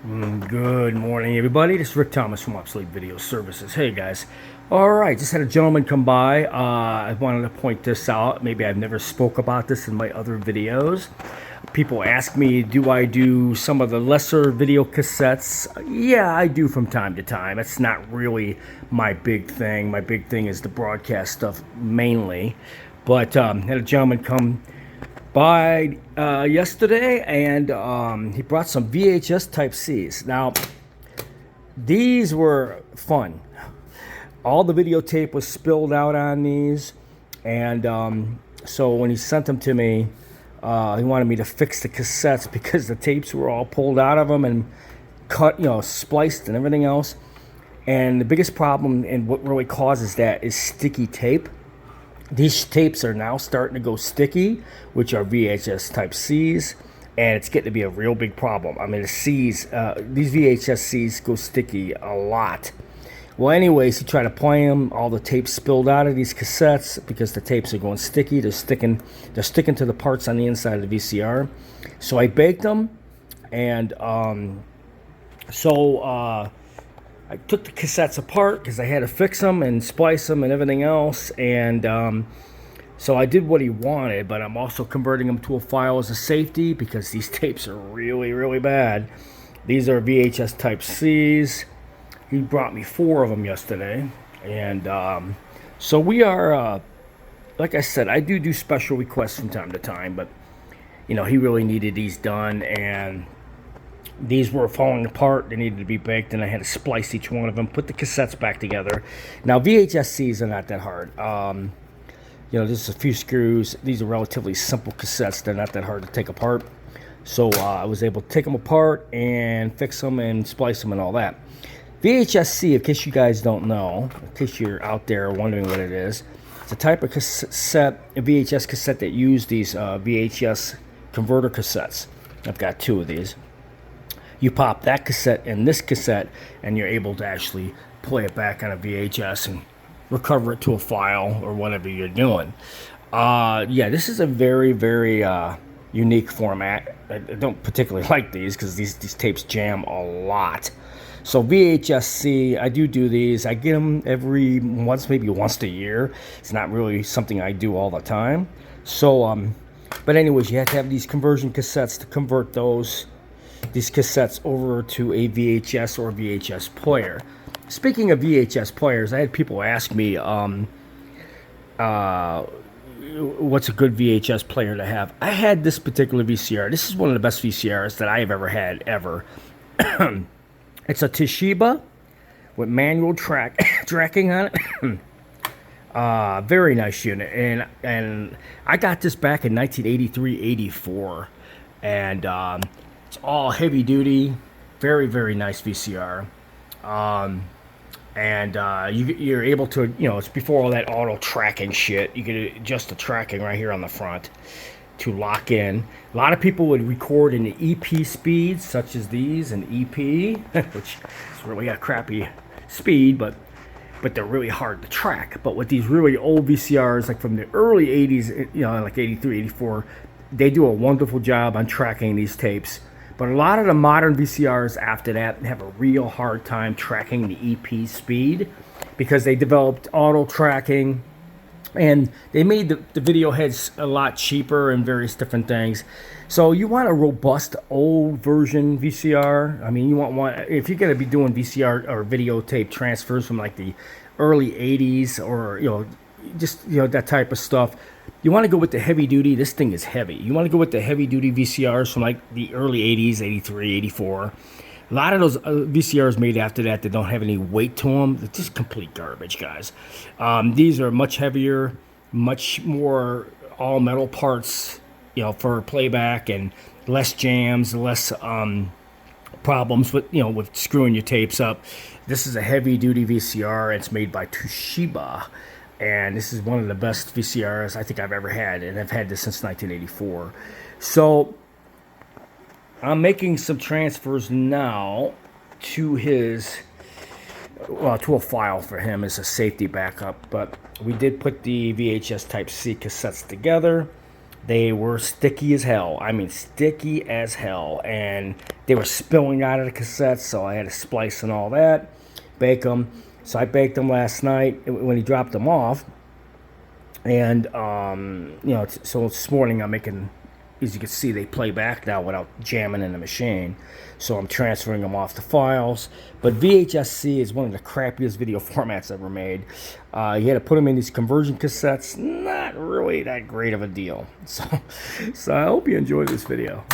Good morning, everybody. This is Rick Thomas from Obsolete Video Services. Hey, guys. All right, just had a gentleman come by. I wanted to point this out. Maybe I've never spoke about this in my other videos. People ask me, do I do some of the lesser video cassettes? Yeah, I do from time to time. It's not really my big thing. My big thing is the broadcast stuff mainly. But had a gentleman come by yesterday, and he brought some VHS Type Cs. Now, these were fun. All the videotape was spilled out on these, and so when he sent them to me, he wanted me to fix the cassettes because the tapes were all pulled out of them and cut, spliced and everything else. And the biggest problem and what really causes that is sticky tape. These tapes are now starting to go sticky, which are VHS Type Cs, and it's getting to be a real big problem. I mean, the Cs, these VHS-Cs go sticky a lot. Well, anyways, he tried to play them. All the tape spilled out of these cassettes because the tapes are going sticky. They're sticking to the parts on the inside of the VCR. So I baked them, and I took the cassettes apart because I had to fix them and splice them and everything else. And so I did what he wanted, but I'm also converting them to a file as a safety because these tapes are really, really bad. These are VHS Type Cs. He brought me 4 of them yesterday. And so we are, like I said, I do special requests from time to time, but, he really needed these done, and these were falling apart. They needed to be baked, and I had to splice each one of them, put the cassettes back together. Now, VHS-Cs are not that hard. Just a few screws. These are relatively simple cassettes. They're not that hard to take apart. So I was able to take them apart and fix them and splice them and all that. VHS-C, in case you guys don't know, in case you're out there wondering what it is, it's a type of cassette, a VHS cassette that use these VHS converter cassettes. I've got 2 of these. You pop that cassette in this cassette, and you're able to actually play it back on a VHS and recover it to a file or whatever you're doing. This is a very, very unique format. I don't particularly like these because these tapes jam a lot. So VHS-C, I do these. I get them every maybe once a year. It's not really something I do all the time. So, but anyways, you have to have these conversion cassettes to convert these cassettes over to a VHS or VHS player. Speaking of VHS players, I had people ask me, what's a good VHS player to have? I had this particular VCR. This is one of the best VCRs that I have ever had, ever. It's a Toshiba with manual tracking on it. Very nice unit. And I got this back in 1983-84. And it's all heavy duty, very, very nice VCR. You're able to, it's before all that auto tracking shit. You can adjust the tracking right here on the front to lock in. A lot of people would record in the EP speeds, such as these, an EP, which is really a crappy speed, but they're really hard to track. But with these really old VCRs, like from the early 80s, like 83, 84, they do a wonderful job on tracking these tapes. But a lot of the modern VCRs after that have a real hard time tracking the EP speed because they developed auto tracking, and they made the video heads a lot cheaper and various different things. So you want a robust old version VCR. I mean, you want one, if you're going to be doing VCR or videotape transfers from like the early 80s or, that type of stuff. You want to go with the heavy duty. This thing is heavy. You want to go with the heavy duty VCRs from like the early 80s, 83, 84. A lot of those VCRs made after that don't have any weight to them. They're just complete garbage, guys. These are much heavier, much more all metal parts, for playback, and less jams, less problems with screwing your tapes up. This is a heavy duty VCR. It's made by Toshiba. And this is one of the best VCRs I think I've ever had, and I've had this since 1984. So I'm making some transfers now to to a file for him as a safety backup. But we did put the VHS Type C cassettes together, They were sticky as hell. I mean, sticky as hell. And they were spilling out of the cassettes, so I had to splice and all that, bake them. So I baked them last night when he dropped them off. And, you know, so this morning I'm making, as you can see, they play back now without jamming in the machine. So I'm transferring them off to files. But VHS-C is one of the crappiest video formats ever made. You had to put them in these conversion cassettes. Not really that great of a deal. So I hope you enjoyed this video.